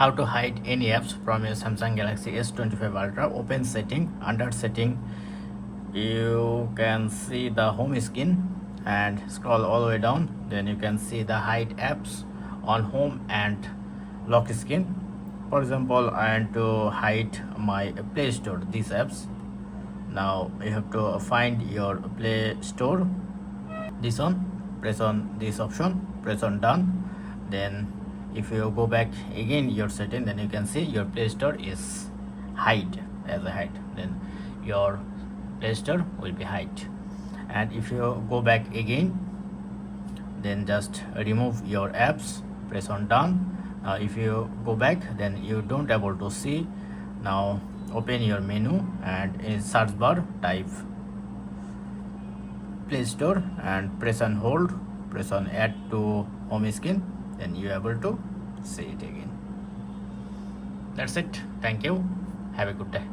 how to hide any apps from your Samsung Galaxy S25 Ultra. Open setting. Under setting, you can see the home screen and scroll all the way down. Then you can see the hide apps on home and lock screen. For example, I want to hide my Play Store, these apps. Now you have to find your Play Store, this one, press on this option, press on done. Then if you go back again your setting, then you can see your Play Store is hide as a hide. Then your Play Store will be hide. And if you go back again, then just remove your apps, press on done. Now if you go back, then you don't able to see. Now open your menu and in search bar type Play Store and press on hold, press on add to home screen, then you are able to see it again. That's it. Thank you. Have a good day.